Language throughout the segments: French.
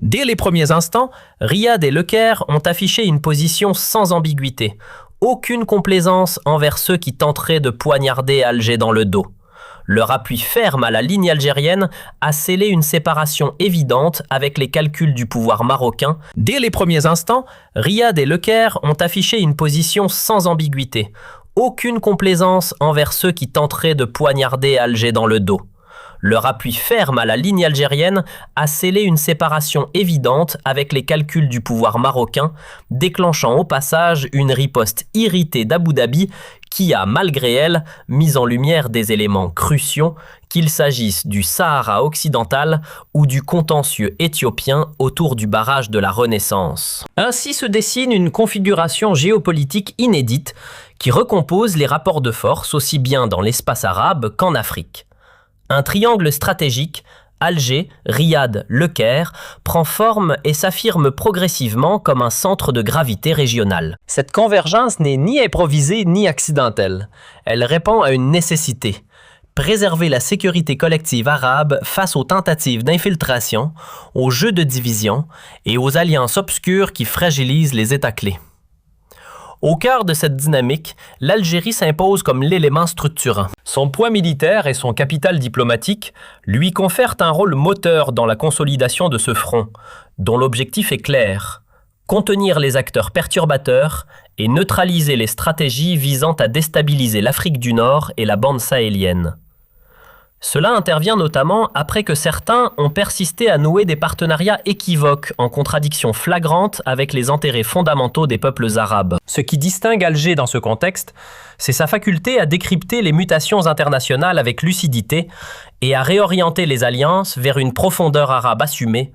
Dès les premiers instants, Riyad et Le Caire ont affiché une position sans ambiguïté. Aucune complaisance envers ceux qui tenteraient de poignarder Alger dans le dos. Leur appui ferme à la ligne algérienne a scellé une séparation évidente avec les calculs du pouvoir marocain. Dès les premiers instants, Riyad et Le Caire ont affiché une position sans ambiguïté. Aucune complaisance envers ceux qui tenteraient de poignarder Alger dans le dos. Leur appui ferme à la ligne algérienne a scellé une séparation évidente avec les calculs du pouvoir marocain, déclenchant au passage une riposte irritée d'Abu Dhabi qui a, malgré elle, mis en lumière des éléments cruciaux, qu'il s'agisse du Sahara occidental ou du contentieux éthiopien autour du barrage de la Renaissance. Ainsi se dessine une configuration géopolitique inédite qui recompose les rapports de force aussi bien dans l'espace arabe qu'en Afrique. Un triangle stratégique, Alger, Riyad, Le Caire, prend forme et s'affirme progressivement comme un centre de gravité régional. Cette convergence n'est ni improvisée ni accidentelle. Elle répond à une nécessité. Préserver la sécurité collective arabe face aux tentatives d'infiltration, aux jeux de division et aux alliances obscures qui fragilisent les États clés. Au cœur de cette dynamique, l'Algérie s'impose comme l'élément structurant. Son poids militaire et son capital diplomatique lui confèrent un rôle moteur dans la consolidation de ce front, dont l'objectif est clair: contenir les acteurs perturbateurs et neutraliser les stratégies visant à déstabiliser l'Afrique du Nord et la bande sahélienne. Cela intervient notamment après que certains ont persisté à nouer des partenariats équivoques en contradiction flagrante avec les intérêts fondamentaux des peuples arabes. Ce qui distingue Alger dans ce contexte, c'est sa faculté à décrypter les mutations internationales avec lucidité et à réorienter les alliances vers une profondeur arabe assumée,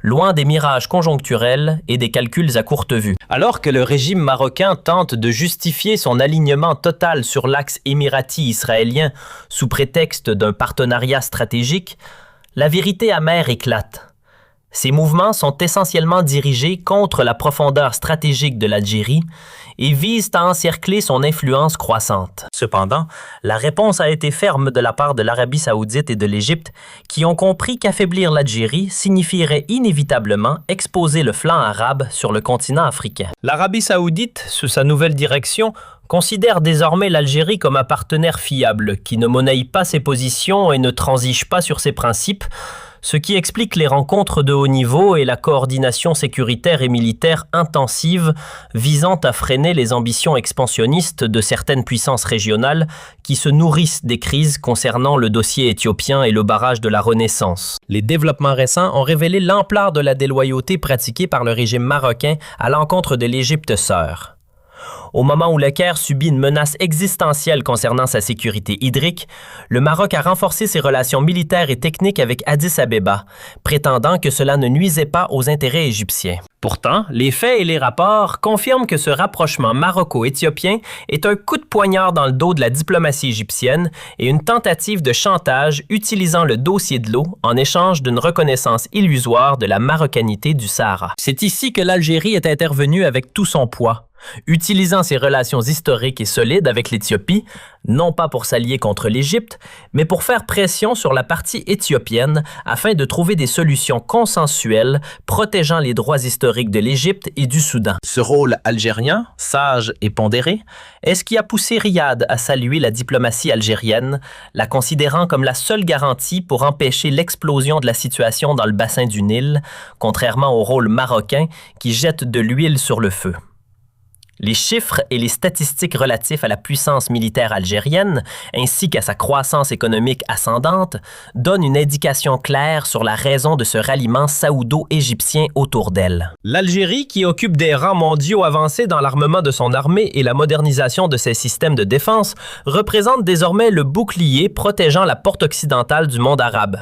loin des mirages conjoncturels et des calculs à courte vue. Alors que le régime marocain tente de justifier son alignement total sur l'axe émirati-israélien sous prétexte d'un partenariat stratégique, la vérité amère éclate. Ces mouvements sont essentiellement dirigés contre la profondeur stratégique de l'Algérie et visent à encercler son influence croissante. Cependant, la réponse a été ferme de la part de l'Arabie saoudite et de l'Égypte, qui ont compris qu'affaiblir l'Algérie signifierait inévitablement exposer le flanc arabe sur le continent africain. L'Arabie saoudite, sous sa nouvelle direction, considère désormais l'Algérie comme un partenaire fiable, qui ne monnaie pas ses positions et ne transige pas sur ses principes, ce qui explique les rencontres de haut niveau et la coordination sécuritaire et militaire intensive visant à freiner les ambitions expansionnistes de certaines puissances régionales qui se nourrissent des crises concernant le dossier éthiopien et le barrage de la Renaissance. Les développements récents ont révélé l'ampleur de la déloyauté pratiquée par le régime marocain à l'encontre de l'Égypte sœur. Au moment où Le Caire subit une menace existentielle concernant sa sécurité hydrique, le Maroc a renforcé ses relations militaires et techniques avec Addis Abeba, prétendant que cela ne nuisait pas aux intérêts égyptiens. Pourtant, les faits et les rapports confirment que ce rapprochement maroco-éthiopien est un coup de poignard dans le dos de la diplomatie égyptienne et une tentative de chantage utilisant le dossier de l'eau en échange d'une reconnaissance illusoire de la marocanité du Sahara. C'est ici que l'Algérie est intervenue avec tout son poids, utilisant ses relations historiques et solides avec l'Éthiopie, non pas pour s'allier contre l'Égypte, mais pour faire pression sur la partie éthiopienne afin de trouver des solutions consensuelles protégeant les droits historiques de l'Égypte et du Soudan. Ce rôle algérien, sage et pondéré, est ce qui a poussé Riyad à saluer la diplomatie algérienne, la considérant comme la seule garantie pour empêcher l'explosion de la situation dans le bassin du Nil, contrairement au rôle marocain qui jette de l'huile sur le feu. Les chiffres et les statistiques relatifs à la puissance militaire algérienne, ainsi qu'à sa croissance économique ascendante, donnent une indication claire sur la raison de ce ralliement saoudo-égyptien autour d'elle. L'Algérie, qui occupe des rangs mondiaux avancés dans l'armement de son armée et la modernisation de ses systèmes de défense, représente désormais le bouclier protégeant la porte occidentale du monde arabe.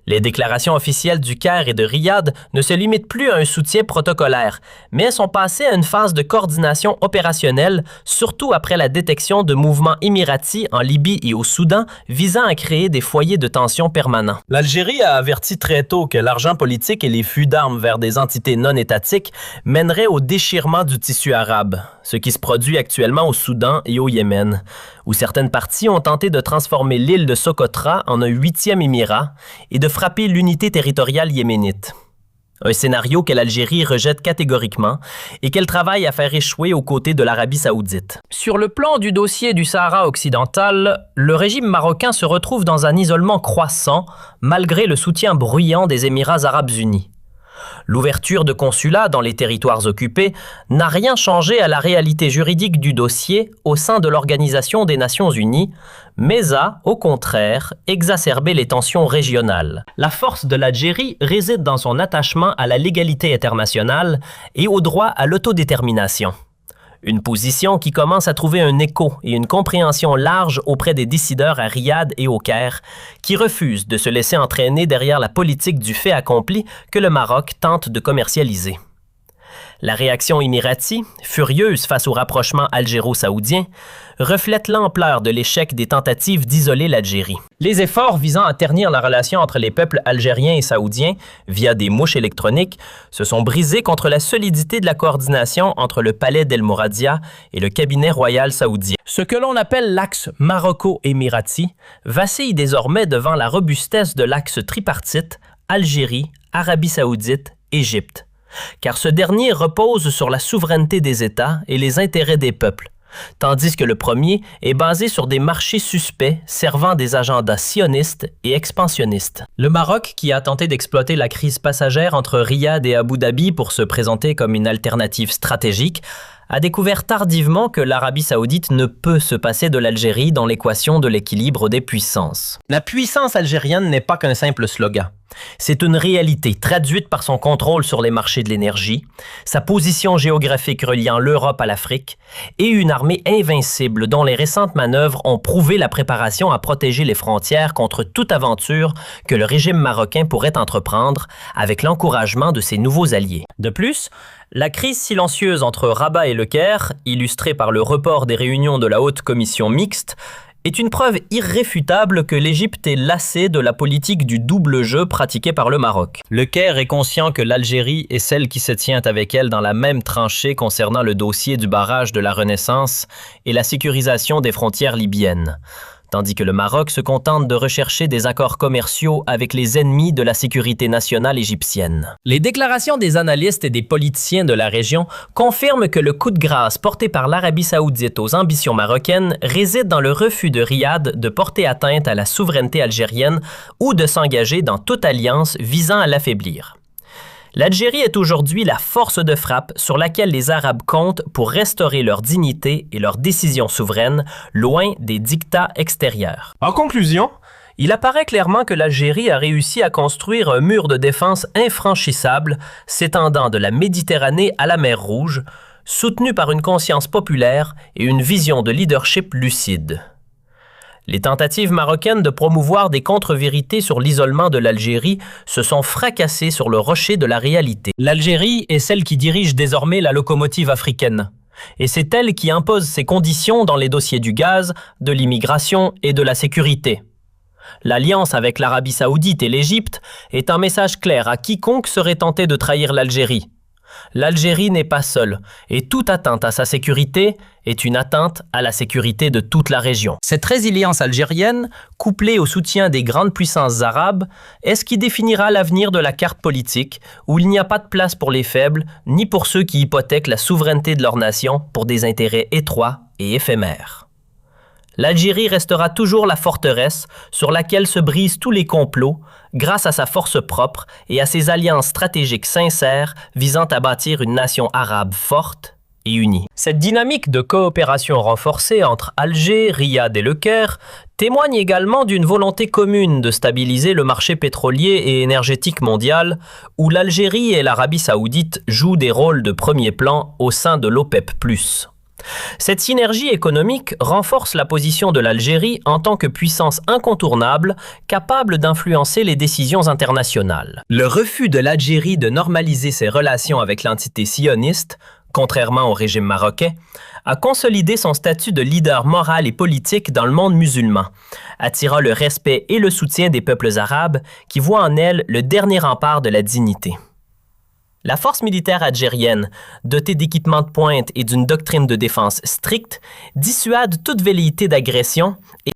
Les déclarations officielles du Caire et de Riyad ne se limitent plus à un soutien protocolaire, mais sont passées à une phase de coordination opérationnelle, surtout après la détection de mouvements émiratis en Libye et au Soudan visant à créer des foyers de tension permanents. L'Algérie a averti très tôt que l'argent politique et les flux d'armes vers des entités non étatiques mèneraient au déchirement du tissu arabe, ce qui se produit actuellement au Soudan et au Yémen, où certaines parties ont tenté de transformer l'île de Socotra en un 8e émirat et de frapper l'unité territoriale yéménite. Un scénario que l'Algérie rejette catégoriquement et qu'elle travaille à faire échouer aux côtés de l'Arabie saoudite. Sur le plan du dossier du Sahara occidental, le régime marocain se retrouve dans un isolement croissant malgré le soutien bruyant des Émirats arabes unis. L'ouverture de consulats dans les territoires occupés n'a rien changé à la réalité juridique du dossier au sein de l'Organisation des Nations Unies, mais a, au contraire, exacerbé les tensions régionales. La force de l'Algérie réside dans son attachement à la légalité internationale et au droit à l'autodétermination. Une position qui commence à trouver un écho et une compréhension large auprès des décideurs à Riyad et au Caire, qui refusent de se laisser entraîner derrière la politique du fait accompli que le Maroc tente de commercialiser. La réaction émirati, furieuse face au rapprochement algéro-saoudien, reflète l'ampleur de l'échec des tentatives d'isoler l'Algérie. Les efforts visant à ternir la relation entre les peuples algériens et saoudiens via des mouches électroniques se sont brisés contre la solidité de la coordination entre le palais d'El Mouradia et le cabinet royal saoudien. Ce que l'on appelle l'axe maroco-émirati vacille désormais devant la robustesse de l'axe tripartite Algérie, Arabie saoudite, Égypte. Car ce dernier repose sur la souveraineté des États et les intérêts des peuples, tandis que le premier est basé sur des marchés suspects servant des agendas sionistes et expansionnistes. Le Maroc, qui a tenté d'exploiter la crise passagère entre Riyad et Abu Dhabi pour se présenter comme une alternative stratégique, a découvert tardivement que l'Arabie saoudite ne peut se passer de l'Algérie dans l'équation de l'équilibre des puissances. La puissance algérienne n'est pas qu'un simple slogan. C'est une réalité traduite par son contrôle sur les marchés de l'énergie, sa position géographique reliant l'Europe à l'Afrique et une armée invincible dont les récentes manœuvres ont prouvé la préparation à protéger les frontières contre toute aventure que le régime marocain pourrait entreprendre avec l'encouragement de ses nouveaux alliés. De plus, la crise silencieuse entre Rabat et Le Caire, illustrée par le report des réunions de la haute commission mixte, est une preuve irréfutable que l'Égypte est lassée de la politique du double jeu pratiquée par le Maroc. Le Caire est conscient que l'Algérie est celle qui se tient avec elle dans la même tranchée concernant le dossier du barrage de la Renaissance et la sécurisation des frontières libyennes, tandis que le Maroc se contente de rechercher des accords commerciaux avec les ennemis de la sécurité nationale égyptienne. Les déclarations des analystes et des politiciens de la région confirment que le coup de grâce porté par l'Arabie saoudite aux ambitions marocaines réside dans le refus de Riyad de porter atteinte à la souveraineté algérienne ou de s'engager dans toute alliance visant à l'affaiblir. L'Algérie est aujourd'hui la force de frappe sur laquelle les Arabes comptent pour restaurer leur dignité et leur décision souveraine, loin des dictats extérieurs. En conclusion, il apparaît clairement que l'Algérie a réussi à construire un mur de défense infranchissable s'étendant de la Méditerranée à la mer Rouge, soutenu par une conscience populaire et une vision de leadership lucide. Les tentatives marocaines de promouvoir des contre-vérités sur l'isolement de l'Algérie se sont fracassées sur le rocher de la réalité. L'Algérie est celle qui dirige désormais la locomotive africaine. Et c'est elle qui impose ses conditions dans les dossiers du gaz, de l'immigration et de la sécurité. L'alliance avec l'Arabie saoudite et l'Égypte est un message clair à quiconque serait tenté de trahir l'Algérie. L'Algérie n'est pas seule, et toute atteinte à sa sécurité est une atteinte à la sécurité de toute la région. Cette résilience algérienne, couplée au soutien des grandes puissances arabes, est ce qui définira l'avenir de la carte politique, où il n'y a pas de place pour les faibles, ni pour ceux qui hypothèquent la souveraineté de leur nation pour des intérêts étroits et éphémères. L'Algérie restera toujours la forteresse sur laquelle se brisent tous les complots grâce à sa force propre et à ses alliances stratégiques sincères visant à bâtir une nation arabe forte et unie. Cette dynamique de coopération renforcée entre Alger, Riyad et Le Caire témoigne également d'une volonté commune de stabiliser le marché pétrolier et énergétique mondial où l'Algérie et l'Arabie saoudite jouent des rôles de premier plan au sein de l'OPEP+. Cette synergie économique renforce la position de l'Algérie en tant que puissance incontournable, capable d'influencer les décisions internationales. Le refus de l'Algérie de normaliser ses relations avec l'entité sioniste, contrairement au régime marocain, a consolidé son statut de leader moral et politique dans le monde musulman, attirant le respect et le soutien des peuples arabes qui voient en elle le dernier rempart de la dignité. La force militaire algérienne, dotée d'équipements de pointe et d'une doctrine de défense stricte, dissuade toute velléité d'agression et